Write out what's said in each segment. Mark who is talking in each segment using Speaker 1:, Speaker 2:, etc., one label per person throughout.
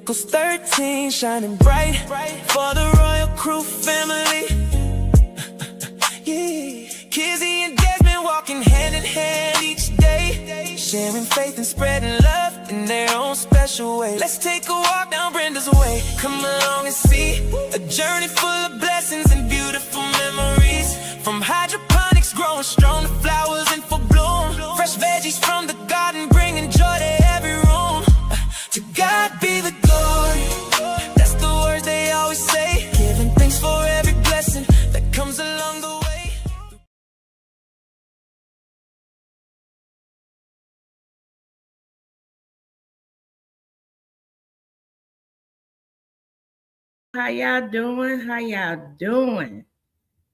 Speaker 1: Nichols 13 shining bright for the royal crew family. Yeah, Kizzy and Desmond walking hand in hand each day, sharing faith and spreading love in their own special way. Let's take a walk down Brenda's way. Come along and see a journey full of blessings and beautiful memories. From hydroponics growing strong to flowers in full bloom, fresh veggies from the garden bringing joy to every room. To God be the glory, that's the words they always say, giving thanks for every blessing that comes along the way.
Speaker 2: How y'all doing? How y'all doing?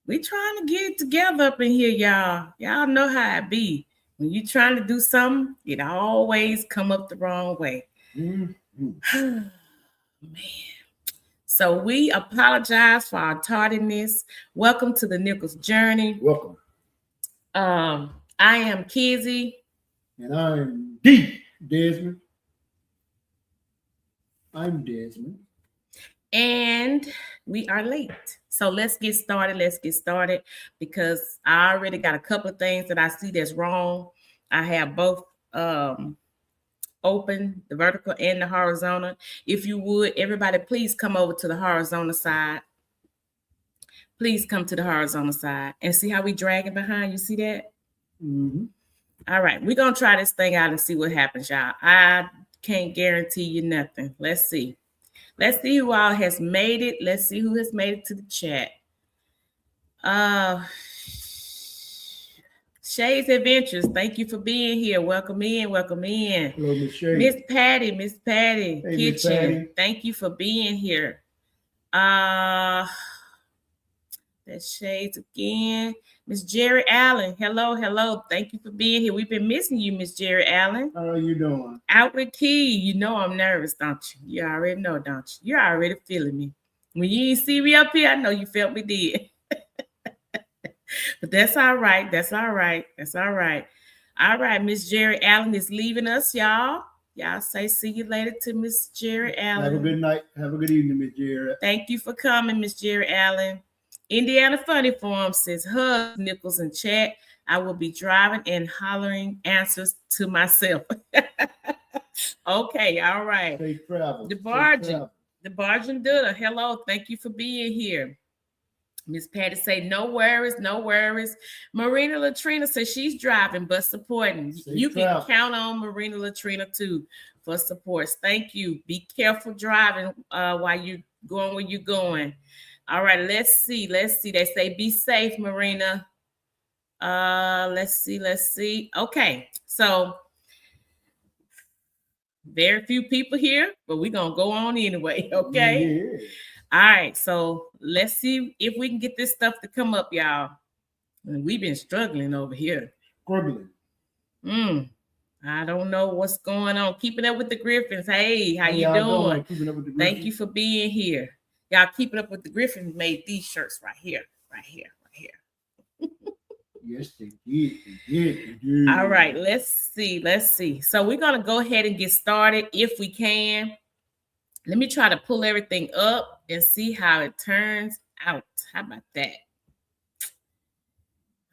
Speaker 2: We trying to get it together up in here, y'all. Y'all know how it be. When you trying to do something, it always come up the wrong way. Man. So we apologize for our tardiness. Welcome to the Nichols Journey.
Speaker 3: Welcome.
Speaker 2: I am Kizzy.
Speaker 3: And I'm Desmond. I'm Desmond.
Speaker 2: And we are late. So let's get started because I already got a couple of things that I see that's wrong. I have both open, the vertical and the horizontal. If you would, everybody, please come over to the horizontal side. Please come to the horizontal side and see how we dragging behind. You see that?
Speaker 3: Mm-hmm.
Speaker 2: All right, we're going to try this thing out and see what happens, y'all. I can't guarantee you nothing. Let's see. Let's see who all has made it. Let's see who has made it to the chat. Shay's Adventures, thank you for being here. Welcome in.
Speaker 3: Hello, Miss Shay.
Speaker 2: Miss Patty,
Speaker 3: Hey,
Speaker 2: Kitchen,
Speaker 3: Miss Patty.
Speaker 2: Thank you for being here. That's Shades again. Miss Jerry Allen, hello. Thank you for being here. We've been missing you, Miss Jerry Allen.
Speaker 3: How are you doing?
Speaker 2: Out with Key. You know I'm nervous, don't you? You already know, don't you? You're already feeling me. When you ain't see me up here, I know you felt me dead. But that's all right. All right, Miss Jerry Allen is leaving us, y'all. Y'all say see you later to Miss Jerry Allen.
Speaker 3: Have a good night. Have a good evening, Miss Jerry.
Speaker 2: Thank you for coming, Miss Jerry Allen. Indiana Funny Forum says, hug Nichols in chat. I will be driving and hollering answers to myself. Okay, all right.
Speaker 3: Safe travel.
Speaker 2: The Bargin Duda, hello. Thank you for being here. Miss Patty say, no worries. Marina Latrina says she's driving but supporting. You can count on Marina Latrina too for supports. Thank you. Be careful driving while you're going where you're going. All right, let's see. They say be safe, Marina. Let's see. Okay, so very few people here, but we're gonna go on anyway. Okay.
Speaker 3: Yeah.
Speaker 2: All right, so let's see if we can get this stuff to come up, y'all. And we've been struggling over here.
Speaker 3: Struggling.
Speaker 2: I don't know what's going on. Keeping up with the Griffins. Hey, how you doing?
Speaker 3: Keeping up with the Griffins.
Speaker 2: Thank you for being here. Y'all keeping up with the Griffins made these shirts right here.
Speaker 3: Yes, they did.
Speaker 2: All right, let's see. So we're going to go ahead and get started if we can. Let me try to pull everything up and see how it turns out. How about that?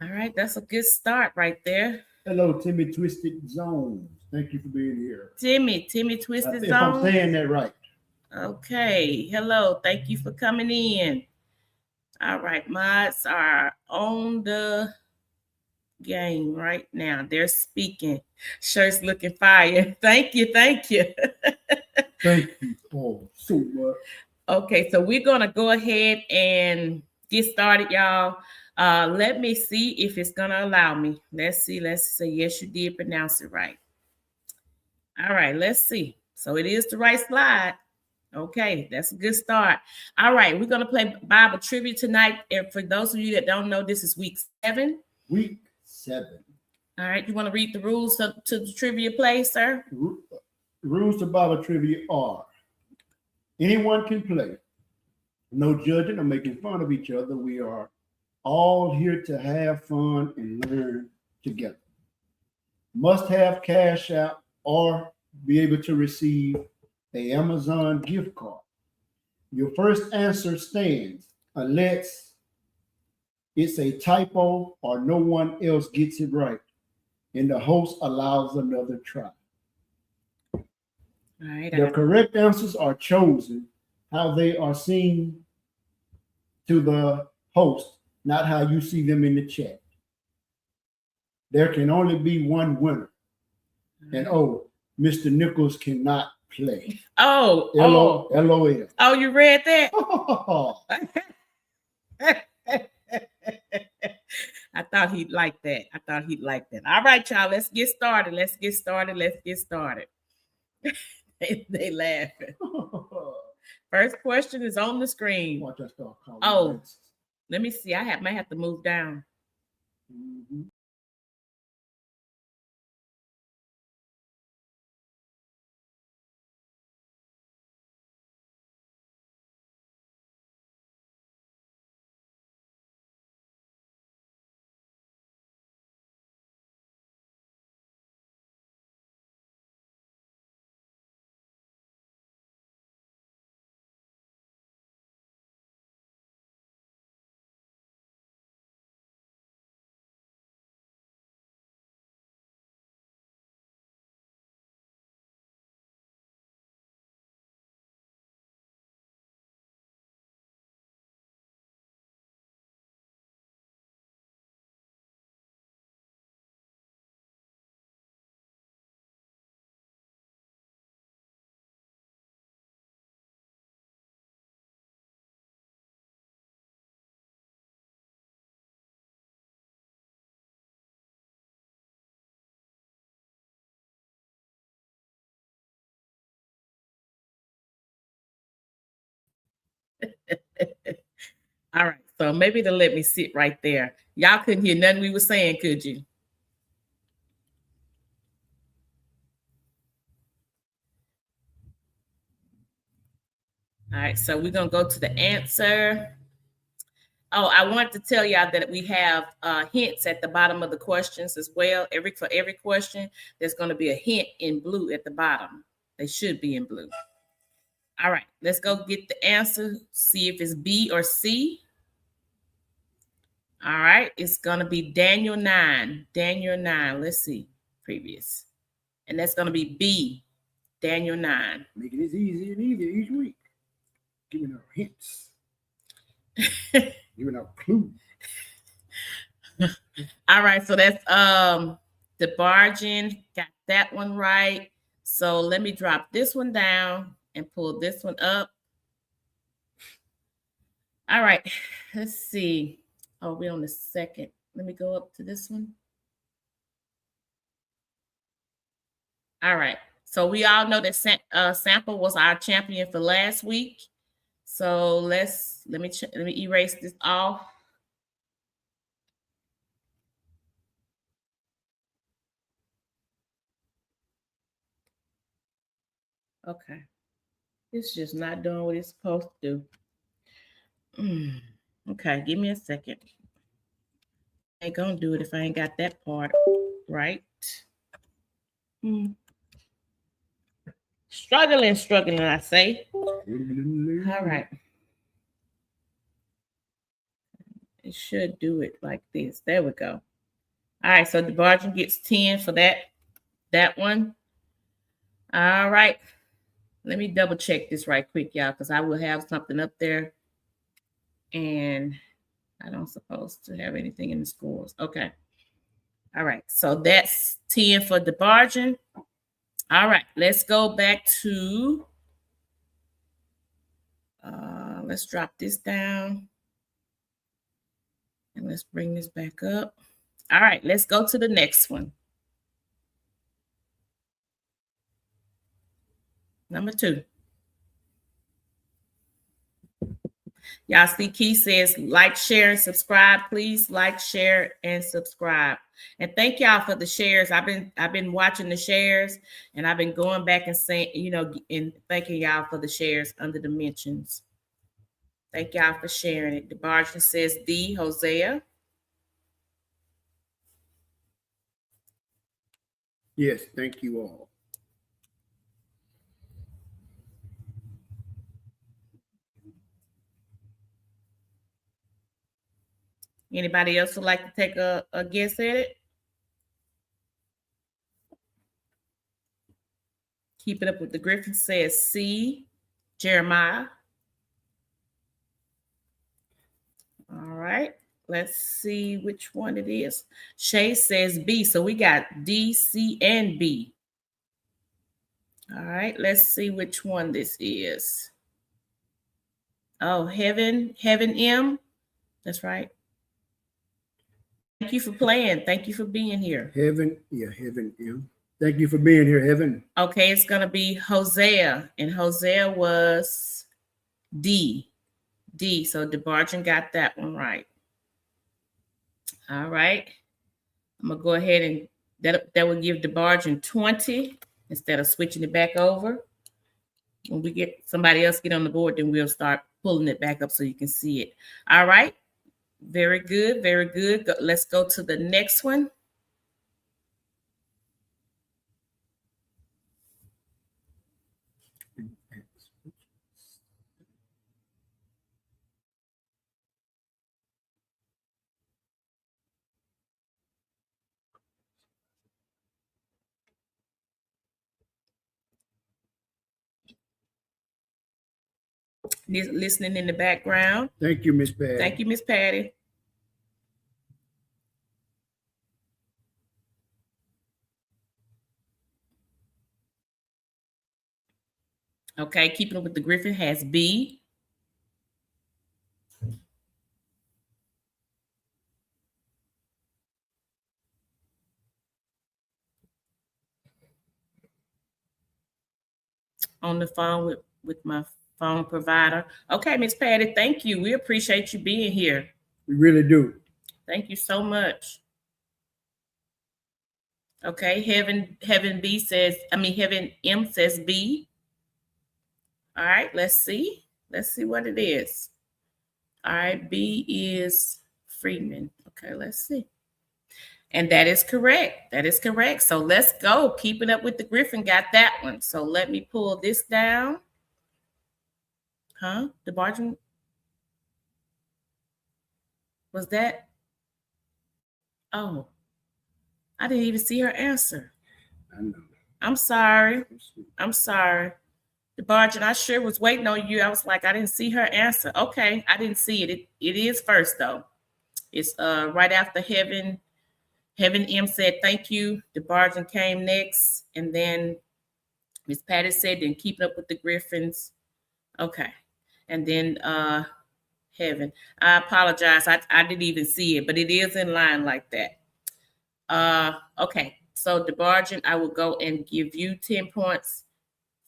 Speaker 2: All right, that's a good start right there.
Speaker 3: Hello, Timmy Twisted Zones. Thank you for being here.
Speaker 2: Timmy Twisted Zones.
Speaker 3: If I'm saying that right.
Speaker 2: Okay, hello. Thank you for coming in. All right, mods are on the game right now. They're speaking. Shirts looking fire. Thank you.
Speaker 3: Thank you all so much.
Speaker 2: Okay, so we're going to go ahead and get started, y'all. Let me see if it's going to allow me. Let's see. Yes, you did pronounce it right. All right, let's see. So it is the right slide. Okay, that's a good start. All right, we're going to play Bible trivia tonight. And for those of you that don't know, this is week 7.
Speaker 3: Week 7.
Speaker 2: All right, you want to read the rules to the trivia play, sir?
Speaker 3: The rules to Bible trivia are: anyone can play. No judging or making fun of each other. We are all here to have fun and learn together. Must have cash out or be able to receive an Amazon gift card. Your first answer stands unless it's a typo or no one else gets it right, and the host allows another try.
Speaker 2: All right.
Speaker 3: The correct answers are chosen how they are seen to the host, not how you see them in the chat. There can only be one winner. And Mr. Nichols cannot play. LOL.
Speaker 2: Oh, you read that? I thought he'd like that. All right, y'all. Let's get started. They laughing. First question is on the screen.
Speaker 3: Watch us start calling.
Speaker 2: Let me see. Might have to move down.
Speaker 3: Mm-hmm.
Speaker 2: All right. So maybe to let me sit right there. Y'all couldn't hear nothing we were saying, could you? All right. So we're going to go to the answer. Oh, I wanted to tell y'all that we have hints at the bottom of the questions as well. For every question, there's going to be a hint in blue at the bottom. They should be in blue. All right, let's go get the answer. See if it's B or C. All right, it's going to be Daniel 9. Daniel 9. Let's see. Previous. And that's going to be B. Daniel 9.
Speaker 3: Making it easier and easier each week. Giving our hints. Giving out clues.
Speaker 2: All right, so that's the bargain. Got that one right. So let me drop this one down and pull this one up. All right, let's see. Oh, we're on the second. Let me go up to this one. All right, so we all know that Sample was our champion for last week. So let me erase this off. Okay, it's just not doing what it's supposed to do. Okay, give me a second. I ain't gonna do it if I ain't got that part right. Struggling, I say. All right. It should do it like this. There we go. All right, so the bargain gets 10 for that one. All right. Let me double check this right quick, y'all, because I will have something up there. And I don't supposed to have anything in the scores. Okay. All right. So that's 10 for the bargain. All right. Let's go back to, let's drop this down. And let's bring this back up. All right. Let's go to the next one. Number 2. Y'all see Key says like, share, and subscribe. Please like, share, and subscribe. And thank y'all for the shares. I've been watching the shares, and I've been going back and saying, and thanking y'all for the shares under the mentions. Thank y'all for sharing it. The bargain says D, Hosea.
Speaker 3: Yes, thank you all.
Speaker 2: Anybody else would like to take a guess at it? Keep It Up with the Griffin says C. Jeremiah. All right. Let's see which one it is. Shay says B. So we got D, C, and B. All right. Let's see which one this is. Oh, Heaven M. That's right. Thank you for playing. Thank you for being here.
Speaker 3: Heaven M. Thank you for being here, Heaven.
Speaker 2: Okay, it's going to be Hosea. And Hosea was D. So DeBargen got that one right. All right. I'm going to go ahead and that will give DeBargen 20 instead of switching it back over. When we get somebody else get on the board, then we'll start pulling it back up so you can see it. All right. Very good. Very good. Let's go to the next one. Listening in the background.
Speaker 3: Thank you, Miss Patty.
Speaker 2: Thank you, Miss Patty. Okay, Keeping Up with the Griffin has B. On the phone with my phone provider. Okay, Miss Patty, thank you. We appreciate you being here.
Speaker 3: We really do.
Speaker 2: Thank you so much. Okay, Heaven M says B. All right, let's see. Let's see what it is. All right, B is Freeman. Okay, let's see. And that is correct. That is correct. So let's go. Keeping Up with the Griffin got that one. So let me pull this down. DeBargen? Was that? Oh, I didn't even see her answer.
Speaker 3: I know.
Speaker 2: I'm sorry. DeBargen, I sure was waiting on you. I was like, I didn't see her answer. Okay, I didn't see it. It is first, though. It's right after Heaven. Heaven M said, thank you. DeBargen came next. And then Miss Patty said, then Keeping Up with the Griffins. Okay. And then Heaven. I apologize. I didn't even see it, but it is in line like that. Okay. So DeBargen, I will go and give you 10 points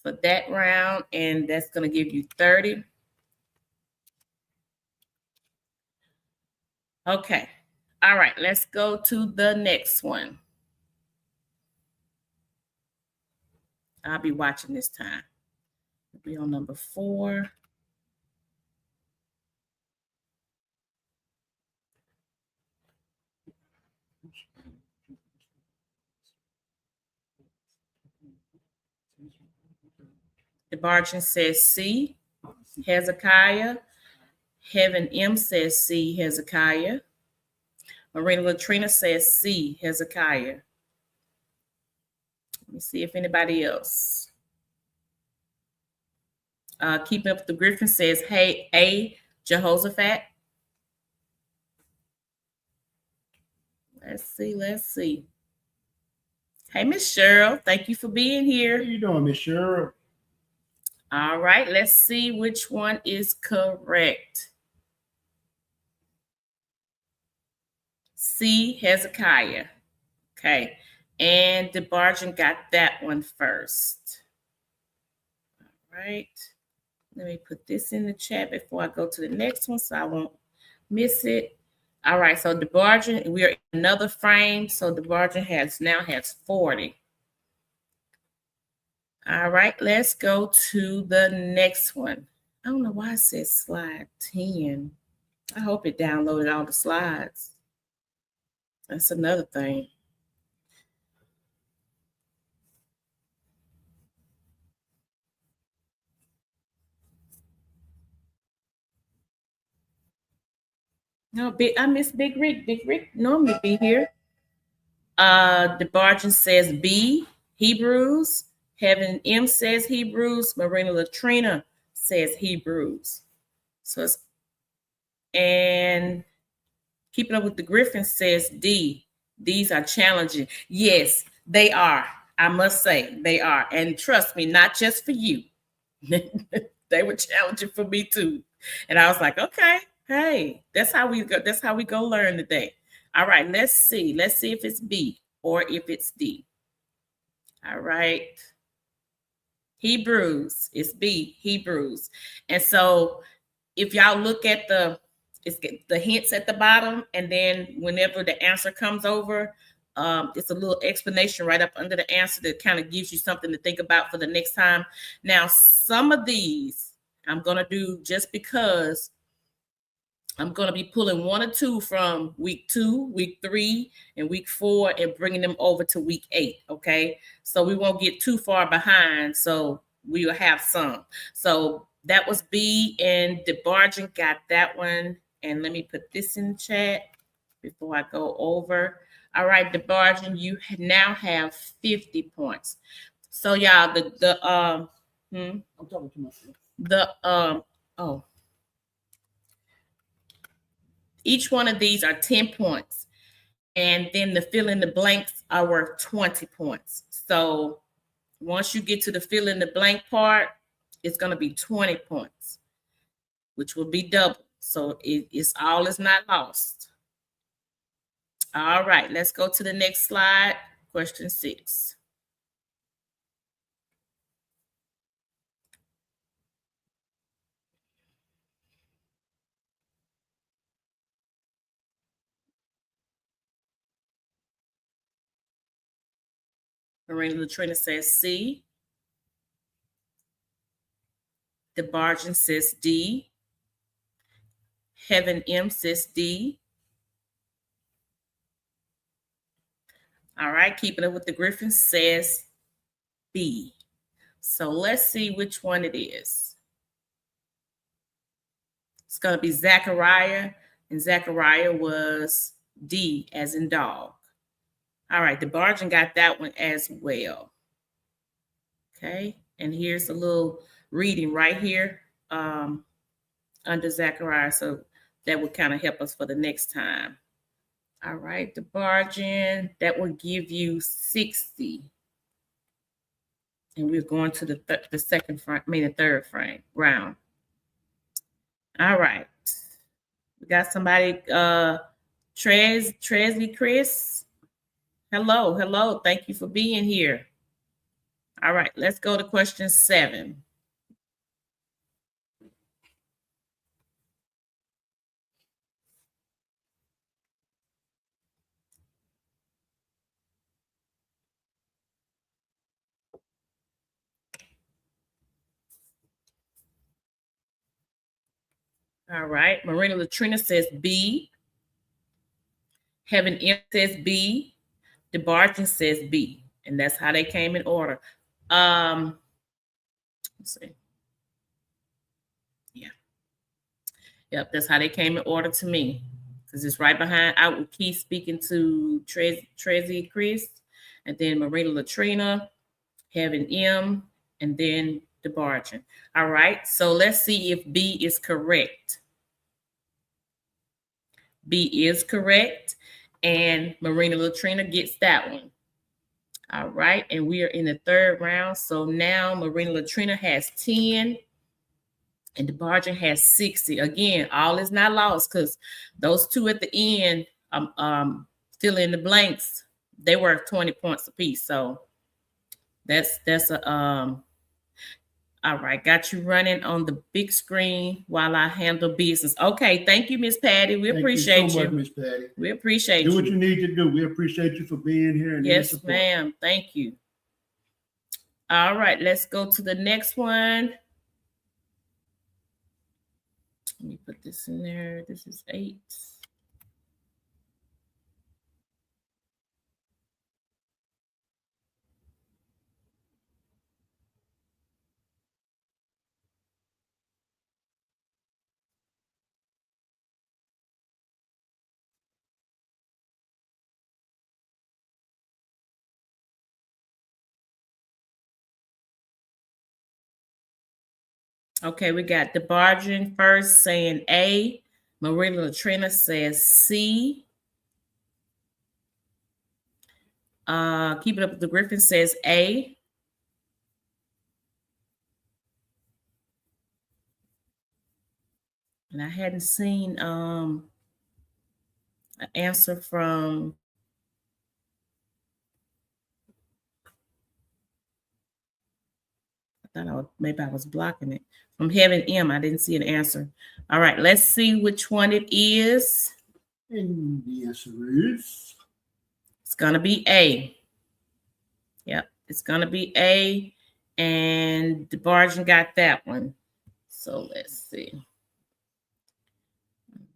Speaker 2: for that round. And that's going to give you 30. Okay. All right, let's go to the next one. I'll be watching this time. We'll be on number 4. DeBargen says C, Hezekiah. Heaven M says C, Hezekiah. Marina Latrina says C, Hezekiah. Let me see if anybody else. Keeping Up with the Griffin says, hey, A, Jehoshaphat. Let's see. Hey, Miss Cheryl, thank you for being here.
Speaker 3: How you doing, Miss Cheryl?
Speaker 2: All right, let's see which one is correct. C, Hezekiah. Okay, and DeBargen got that one first. All right, let me put this in the chat before I go to the next one so I won't miss it. All right, so DeBargen, we are in another frame. So DeBargen now has 40. All right, let's go to the next one. I don't know why it says slide 10. I hope it downloaded all the slides. That's another thing. No, I miss Big Rick. Big Rick normally be here. DeBargin says B, Hebrews. Heaven M says Hebrews. Marina Latrina says Hebrews. So it's, and Keeping Up with the Griffins says D. These are challenging. Yes, they are. I must say they are. And trust me, not just for you. They were challenging for me too. And I was like, okay, hey, that's how we go. That's how we go learn today. All right, let's see. Let's see if it's B or if it's D. All right. Hebrews. It's B, Hebrews. And so if y'all look at the hints at the bottom, and then whenever the answer comes over, it's a little explanation right up under the answer that kind of gives you something to think about for the next time. Now, some of these I'm going to do just because I'm going to be pulling one or two from week 2, week 3, and week 4 and bringing them over to week 8. Okay. So we won't get too far behind. So we will have some. So that was B, and DeBargin got that one. And let me put this in the chat before I go over. All right, DeBargin, you now have 50 points. So y'all, I'm talking to myself. Each one of these are 10 points. And then the fill in the blanks are worth 20 points. So once you get to the fill in the blank part, it's going to be 20 points, which will be double. So it's all is not lost. All right, let's go to the next slide. Question 6. Marina Latrina says C. DeBargin says D. Heaven M says D. All right, Keeping Up with the Griffins says B. So let's see which one it is. It's going to be Zachariah, and Zachariah was D as in dog. All right, DeBargin got that one as well. Okay, and here's a little reading right here under Zachariah, so that would kind of help us for the next time. All right, DeBargin, that will give you 60. And we're going to the second frame, the third frame round. All right. We got somebody, Trezzy Chris. Hello. Thank you for being here. All right, let's go to question 7. All right, Marina Latrina says B. Heaven M says B. DeBargin says B. And that's how they came in order. Let's see. Yeah. Yep, that's how they came in order to me. Because it's right behind. I would keep speaking to Trezzy Chris, and then Marina Latrina, Heaven M, and then DeBargin. All right, so let's see if B is correct. B is correct, and Marina Latrina gets that one. All right, and we are in the third round. So now Marina Latrina has 10, and DeBargin has 60. Again, all is not lost because those two at the end, fill in the blanks, they were 20 points apiece. So that's a all right, got you running on the big screen while I handle business. Okay, thank you, Miss Patty. We appreciate you.
Speaker 3: Thank you so much, Miss Patty.
Speaker 2: We appreciate you.
Speaker 3: Do what you need to do. We appreciate you for being here. And
Speaker 2: yes, ma'am. Thank you. All right, let's go to the next one. Let me put this in there. This is 8. Okay, we got DeBargin first saying A. Marina Latrina says C. Keep It Up with the Griffin says A. And I hadn't seen an answer from maybe I was blocking it. From Heaven M, I didn't see an answer. All right, let's see which one it is.
Speaker 3: And the answer is?
Speaker 2: It's going to be A. Yep, it's going to be A. And DeBargin got that one. So let's see.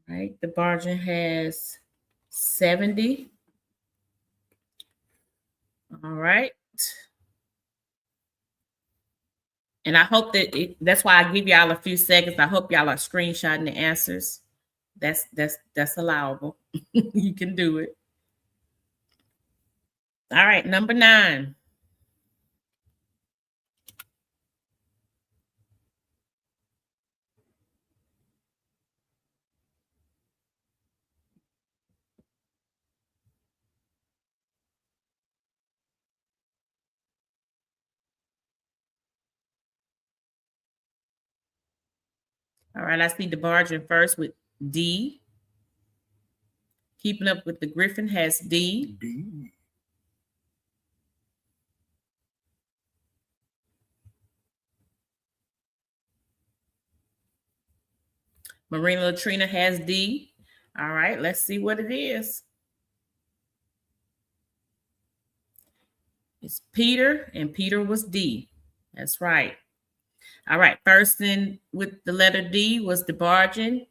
Speaker 2: All right, DeBargin has 70. All right. And I hope that's why I give y'all a few seconds. I hope y'all are screenshotting the answers. That's allowable. You can do it. All right, number 9. All right, I see DeBargin first with D. Keeping Up with the Griffin has D.
Speaker 3: D.
Speaker 2: Marina Latrina has D. All right, let's see what it is. It's Peter, and Peter was D. That's right. All right, first in with the letter D was DeBargin,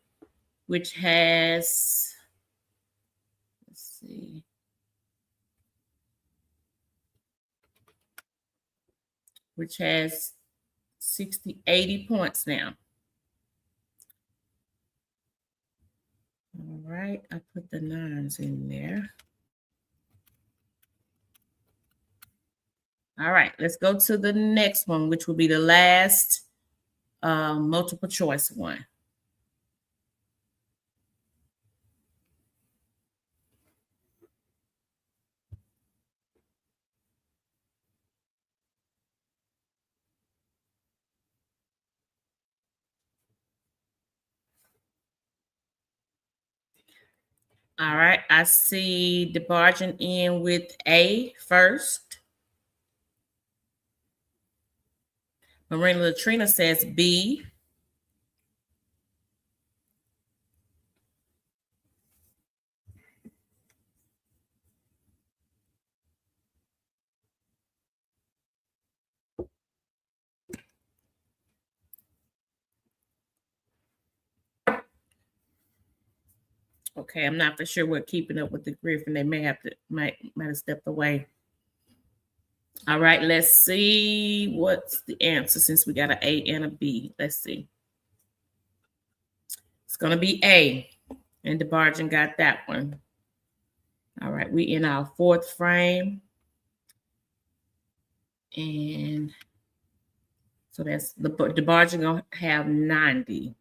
Speaker 2: which has, let's see, which has 80 points now. All right, I put the 9s in there. All right, let's go to the next one, which will be the last multiple choice one. All right, I see DeBargin in with A first. Marina Latrina says B. Okay, I'm not for sure what Keeping Up with the Griffin. They might have stepped away. All right, let's see what's the answer since we got an A and a B. Let's see. It's gonna be A, and DeBargin got that one. All right, we in our 4th frame, and so that's the DeBargin gonna have 90.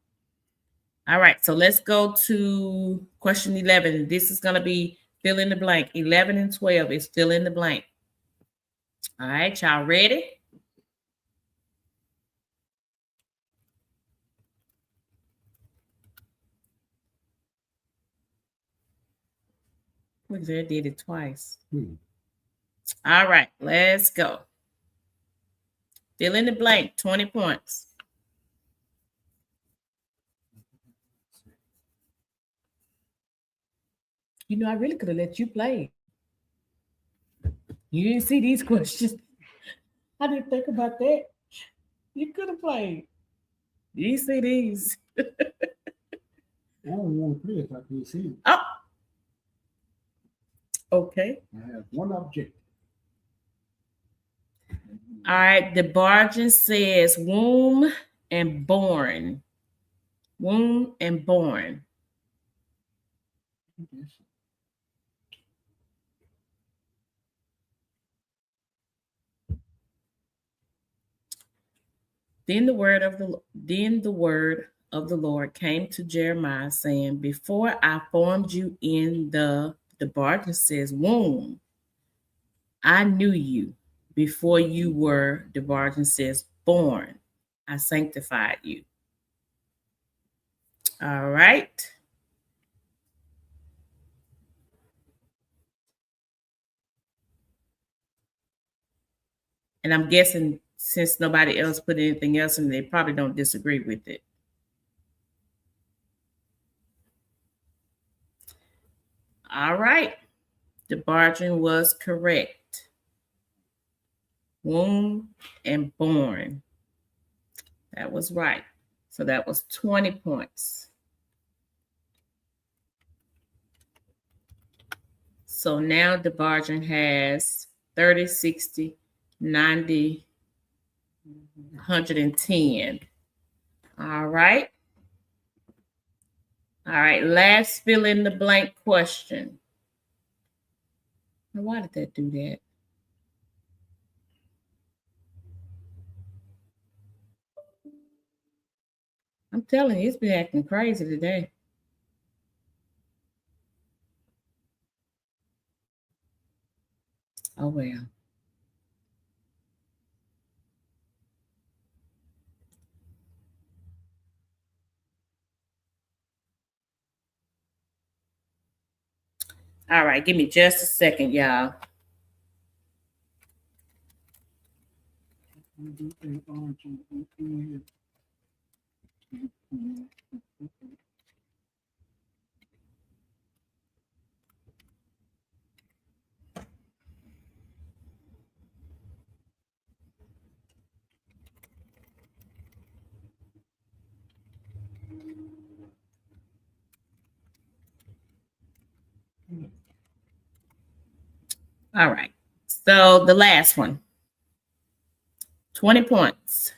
Speaker 2: All right, so let's go to question 11. This is going to be fill in the blank. 11 and 12 is fill in the blank. All right, y'all ready? Look, there, did it twice. All right, let's go. Fill in the blank, 20 points. You know, I really could have let you play. You didn't see these questions. I didn't think about that. You could have played. You see these.
Speaker 3: I don't want to play if I can't see it.
Speaker 2: Oh. Okay.
Speaker 3: I have one object.
Speaker 2: All right, DeBargin says womb and born. Womb and born.
Speaker 3: Yes.
Speaker 2: Then the word of the Lord came to Jeremiah, saying, Before I formed you in the Barton says womb, I knew you. Before you were, the Barton says, born, I sanctified you. All right. And I'm guessing since nobody else put anything else in, they probably don't disagree with it. All right. The Barton was correct. Womb and born. That was right. So that was 20 points. So now the Barton has 30, 60, 90, 110. All right. All right. Last fill in the blank question. Now, why did that do that? I'm telling you, it's been acting crazy today. Oh, well. All right, give me just a second, y'all. All right. So the last one. 20 points.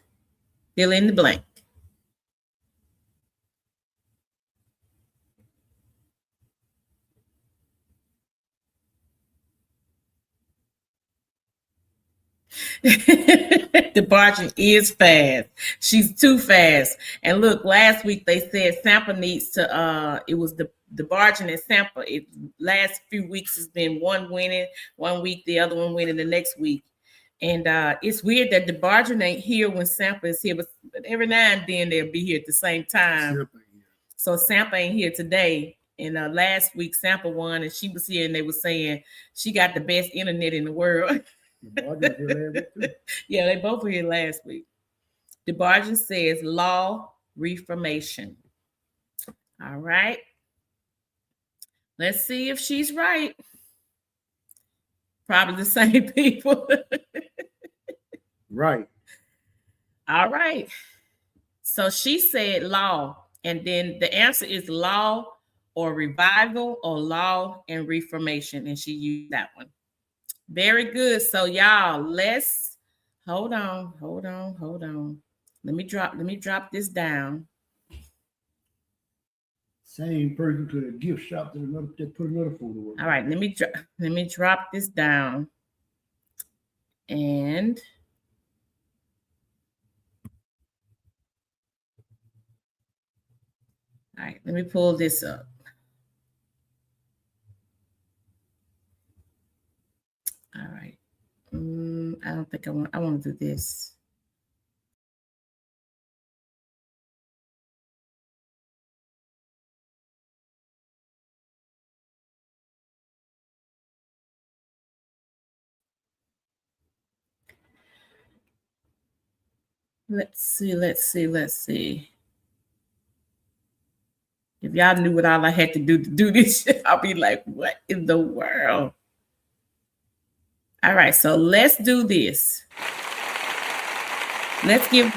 Speaker 2: Fill in the blank. The Barton is fast. She's too fast. And look, last week they said Sampa needs to it was the Barton and Sampa. It last few weeks has been one winning, 1 week, the other one winning the next week. And it's weird that the Barton ain't here when Sampa is here, but every now and then they'll be here at the same time. So Sampa ain't here today. And last week Sampa won, and she was here, and they were saying she got the best internet in the world. Yeah, they both were here last week. The Barton says law reformation. All right. Let's see if she's right. Probably the same people.
Speaker 3: Right.
Speaker 2: All right. So she said law, and then the answer is law or revival or law and reformation, and she used that one. Very good. So y'all, let's hold on. Let me drop this down.
Speaker 3: Same person to the gift shop that put another photo up.
Speaker 2: All right, let me drop this down. And all right, let me pull this up. All right. I don't think I want to do this. Let's see. If y'all knew what all I had to do this shit, I'll be like, what in the world? All right, so let's do this. Let's give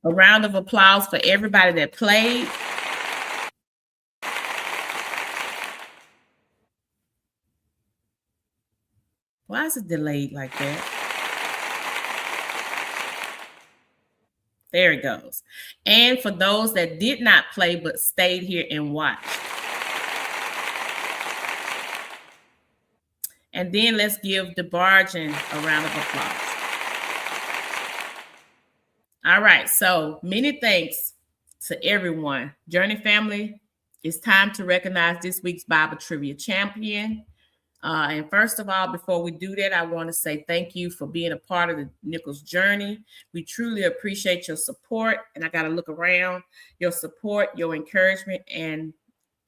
Speaker 2: a round of applause for everybody that played. Why is it delayed like that? There it goes. And for those that did not play but stayed here and watched. And then let's give the Barton a round of applause. All right. So many thanks to everyone. Journey family, it's time to recognize this week's Bible Trivia champion. And first of all, before we do that, I want to say thank you for being a part of the Nichols Journey. We truly appreciate your support. And I got to look around, your support, your encouragement, and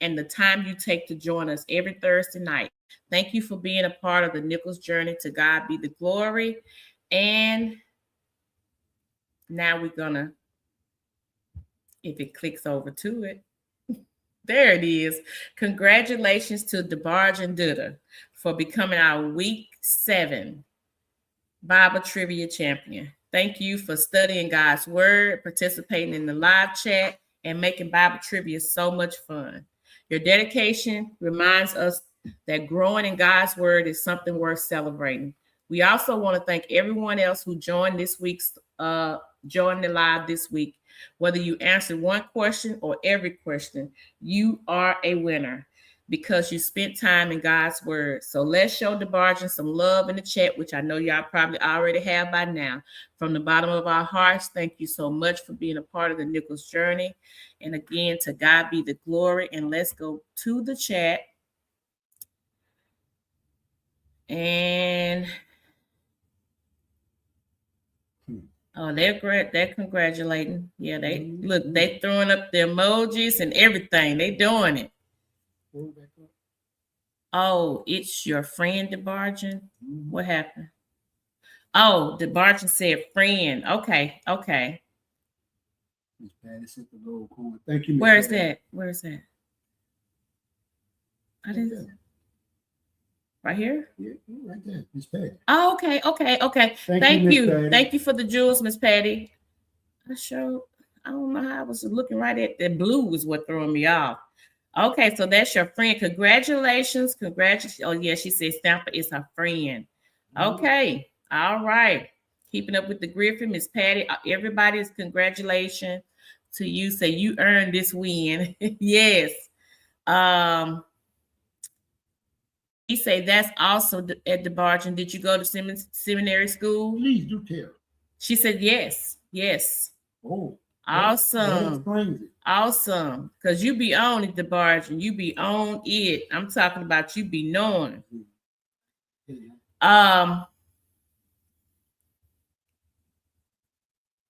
Speaker 2: the time you take to join us every Thursday night. Thank you for being a part of the Nichols Journey. To God be the glory. And now we're going to, if it clicks over to it, there it is. Congratulations to DeBarge and Duda for becoming our Week 7 Bible Trivia champion. Thank you for studying God's Word, participating in the live chat, and making Bible Trivia so much fun. Your dedication reminds us that growing in God's Word is something worth celebrating. We also want to thank everyone else who joined this week's joined the live this week. Whether you answered one question or every question, you are a winner because you spent time in God's Word. So let's show DeBargin some love in the chat, which I know y'all probably already have by now. From the bottom of our hearts, thank you so much for being a part of the Nichols Journey. And again, to God be the glory. And let's go to the chat. And oh, they're great. They're congratulating. Yeah, they look, they throwing up the emojis and everything. They doing it. Oh, it's your friend, DeBargin. What happened? Oh, DeBargin said friend. Okay.
Speaker 3: Miss Patty sent the little coin. Thank you, Miss
Speaker 2: Where is
Speaker 3: Patty.
Speaker 2: that? Where is that? I didn't. Right here?
Speaker 3: Yeah, right there. Miss Patty.
Speaker 2: Oh, okay. Thank you. Thank you for the jewels, Miss Patty. I don't know how I was looking right at the blue was what throwing me off. Okay, so that's your friend. Congratulations. Oh, yeah, she said Stamper is her friend. Okay. All right. Keeping up with the Griffin, Miss Patty. Everybody's congratulations to you. Say you earned this win. Yes. He say that's also at DeBargin. Did you go to seminary school?
Speaker 3: Please do tell.
Speaker 2: She said yes.
Speaker 3: Oh,
Speaker 2: awesome. Awesome. Because you be on it, DeBargin. You be on it. I'm talking about you be knowing.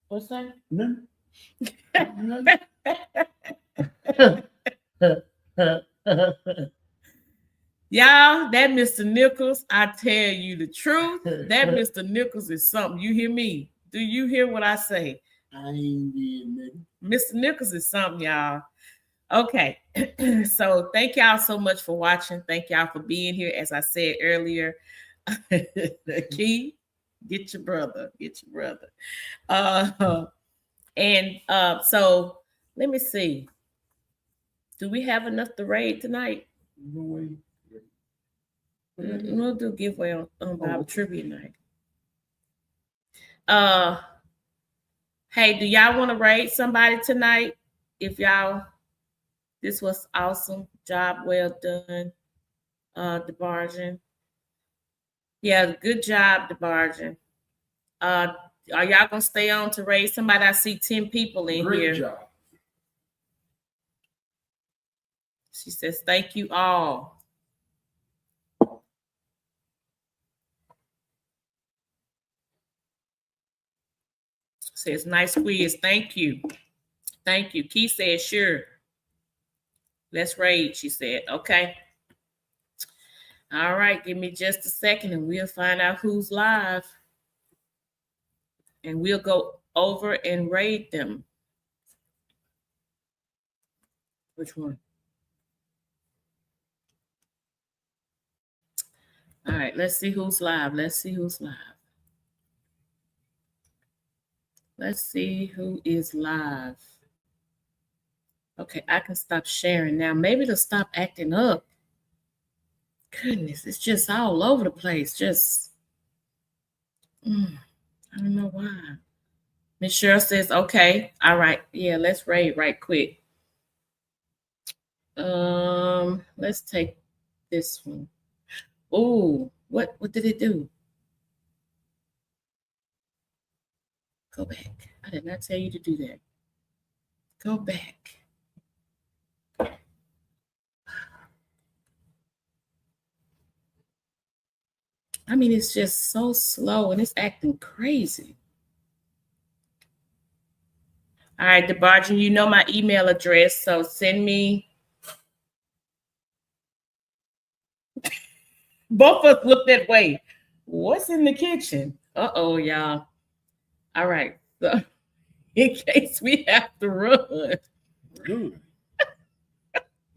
Speaker 2: What's that?
Speaker 3: No.
Speaker 2: Y'all, that Mr. Nichols, I tell you the truth, that Mr. Nichols is something. You hear me? Do you hear what I say?
Speaker 3: I ain't being
Speaker 2: Mr. Nichols is something, y'all. Okay, so thank y'all so much for watching. Thank y'all for being here. As I said earlier, Key, get your brother. So let me see. Do we have enough to raid tonight?
Speaker 3: No way.
Speaker 2: We'll do giveaway on Bible Trivia night. Hey, do y'all want to raid somebody tonight? If y'all, this was awesome. Job well done, DeBargin. Yeah, good job, DeBargin. Are y'all gonna stay on to raid somebody? I see 10 people in here.
Speaker 3: Great job.
Speaker 2: She says, thank you all. Says, nice quiz. Thank you. Keith said, sure. Let's raid, she said. Okay. All right. Give me just a second and we'll find out who's live. And we'll go over and raid them. Which one? All right. Let's see who's live. Let's see who is live. Okay, I can stop sharing now. Maybe it'll stop acting up. Goodness, it's just all over the place. I don't know why. Miss Cheryl says, okay. All right. Yeah, let's raid right quick. Let's take this one. Oh, what did it do? Go back. I did not tell you to do that. Go back. I mean, it's just so slow and it's acting crazy. All right, DeBarge, you know my email address, so send me. Both of us look that way. What's in the kitchen? Uh-oh, y'all. All right, so in case we have to run.
Speaker 3: Good.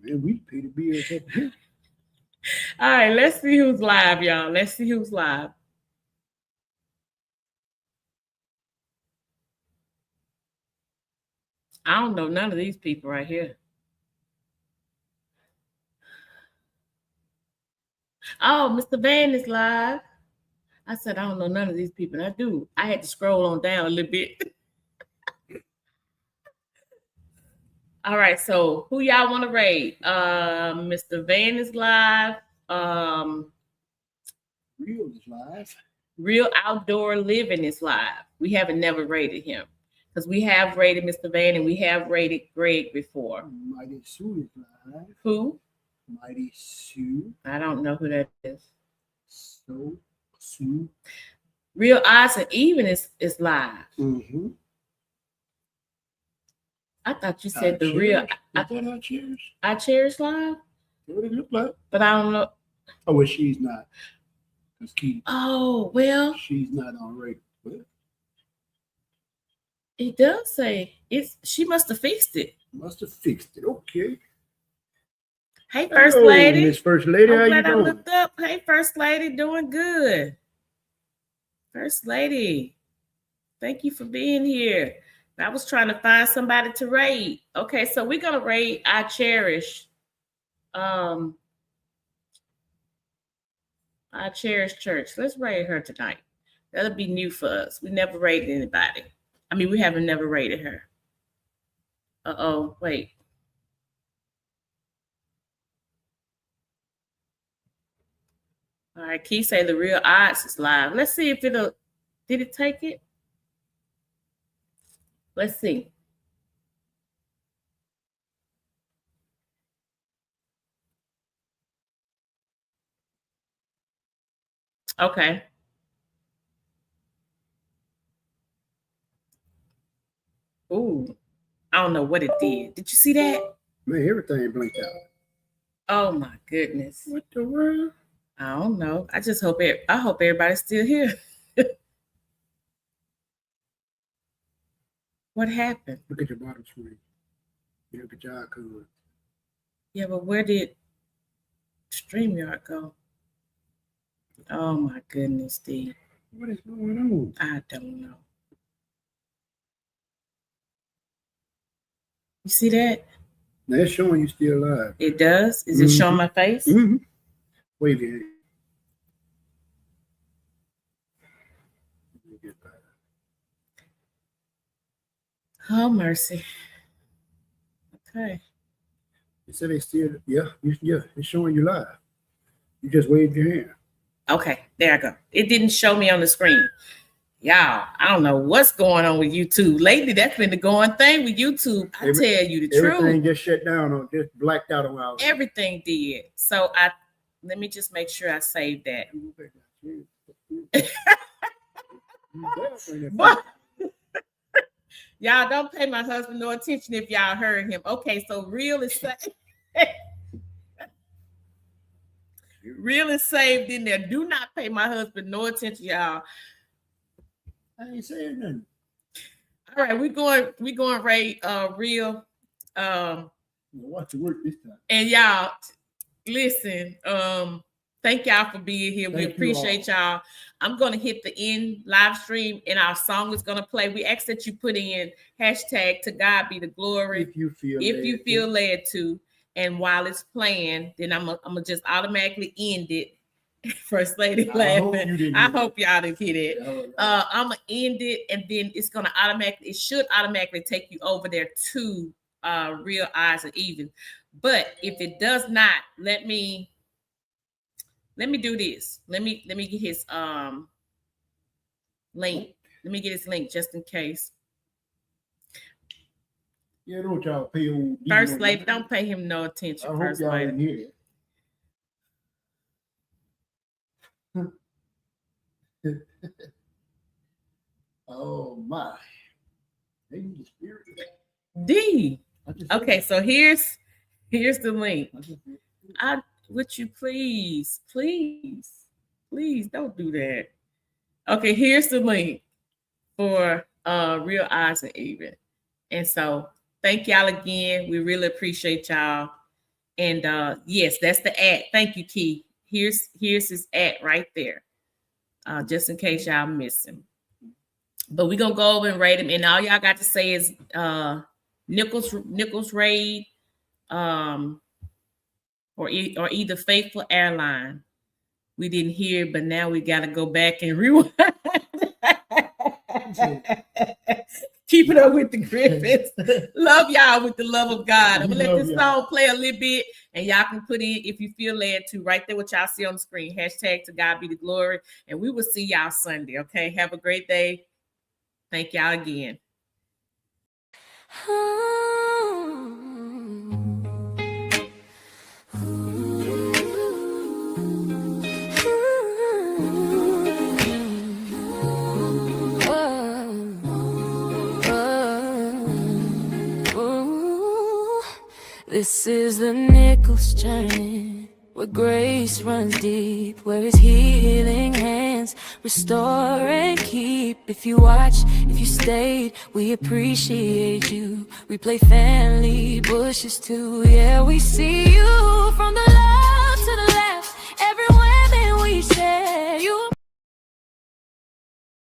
Speaker 3: Man, we pay the bills up here.
Speaker 2: All right, let's see who's live, y'all. Let's see who's live. I don't know none of these people right here. Oh, Mr. Van is live. I said, I don't know none of these people. And I do. I had to scroll on down a little bit. All right, so who y'all want to raid? Mr. Van is live.
Speaker 3: Real is live.
Speaker 2: Real Outdoor Living is live. We haven't never rated him because we have rated Mr. Van and we have rated Greg before.
Speaker 3: Mighty Sue is live.
Speaker 2: Who?
Speaker 3: Mighty Sue.
Speaker 2: I don't know who that is.
Speaker 3: So Sue.
Speaker 2: Real Odds and Even is live.
Speaker 3: Mm-hmm.
Speaker 2: I thought you said the real.
Speaker 3: Is that our Cherish?
Speaker 2: I Cherish live,
Speaker 3: What it look like?
Speaker 2: but I don't know.
Speaker 3: Oh, well, she's not. Because
Speaker 2: Oh, well,
Speaker 3: she's not on radio. Well,
Speaker 2: it does say it's. She must have fixed it.
Speaker 3: must have fixed it. Okay.
Speaker 2: Hey, First
Speaker 3: Hello,
Speaker 2: Lady.
Speaker 3: Miss First Lady, how
Speaker 2: I'm
Speaker 3: you
Speaker 2: glad I
Speaker 3: doing?
Speaker 2: looked up. Hey, First Lady, doing good. First Lady, thank you for being here. I was trying to find somebody to raid. Okay, so we're gonna raid I Cherish. I Cherish Church. Let's raid her tonight. That'll be new for us. We never raided anybody. I mean, we haven't never raided her. Uh-oh, wait. All right, Key say the Real Odds is live. Let's see if it'll. Did it take it? Let's see. Okay. Ooh, I don't know what it did. Did you see that?
Speaker 3: Man, everything blinked out.
Speaker 2: Oh my goodness.
Speaker 3: What the world?
Speaker 2: I don't know. I just hope I hope everybody's still here. What happened?
Speaker 3: Look at your bottom screen. You look at your icon.
Speaker 2: Yeah, but where did StreamYard go? Oh my goodness, Steve.
Speaker 3: What is going on?
Speaker 2: I don't know. You see that?
Speaker 3: Now it's showing you still alive.
Speaker 2: It does? Is it showing my face?
Speaker 3: Mm-hmm. Wave your hand.
Speaker 2: Oh, mercy. Okay.
Speaker 3: They said they still, yeah, it's showing you live. You just waved your hand.
Speaker 2: Okay, there I go. It didn't show me on the screen. Y'all, I don't know what's going on with YouTube. Lately, that's been the going thing with YouTube. I tell you the truth.
Speaker 3: Everything just shut down or just blacked out a while.
Speaker 2: Everything did. So let me just make sure I saved that. But, y'all don't pay my husband no attention if y'all heard him. Okay, so Real is Real is saved in there. Do not pay my husband no attention, y'all.
Speaker 3: I ain't saying nothing.
Speaker 2: All right, we going raid Real.
Speaker 3: Watch it work this time.
Speaker 2: And y'all listen, thank y'all for being here. We appreciate y'all. I'm gonna hit the end live stream and our song is gonna play. We ask that you put in hashtag to God be the glory
Speaker 3: If you feel
Speaker 2: led to. And while it's playing, then I'm gonna just automatically end it. First Lady laughing. I hope y'all didn't hear it. I'm gonna end it, and then it's gonna it should automatically take you over there to Real Odds and Even. But if it does not, let me do this. Let me get his link. Let me get his link just in case.
Speaker 3: Yeah, don't y'all pay old
Speaker 2: First
Speaker 3: Dino
Speaker 2: lady,
Speaker 3: nothing.
Speaker 2: don't pay him no attention.
Speaker 3: I hope
Speaker 2: First
Speaker 3: y'all
Speaker 2: lady.
Speaker 3: didn't hear that. Oh my. Hey, the spirit.
Speaker 2: D.
Speaker 3: I just
Speaker 2: Okay, so here's the link.
Speaker 3: I just-
Speaker 2: Would you please don't do that. Okay, here's the link for Real Odds and Even. And so thank y'all again. We really appreciate y'all. And yes, that's the ad. Thank you, Key. Here's his ad right there. Just in case y'all miss him. But we're gonna go over and rate him. And all y'all got to say is Nichols Raid, or either Faithful Airline. We didn't hear, but now we gotta go back and rewind. Keep it up with the Griffins. Love y'all with the love of God. I'm gonna let this song play a little bit, and y'all can put in if you feel led to right there what y'all see on the screen. Hashtag to God be the glory. And we will see y'all Sunday. Okay. Have a great day. Thank y'all again.
Speaker 1: This is the Nichols Journey, where grace runs deep, where his healing hands restore and keep. If you watch, if you stayed, we appreciate you. We play family bushes too, yeah, we see you from the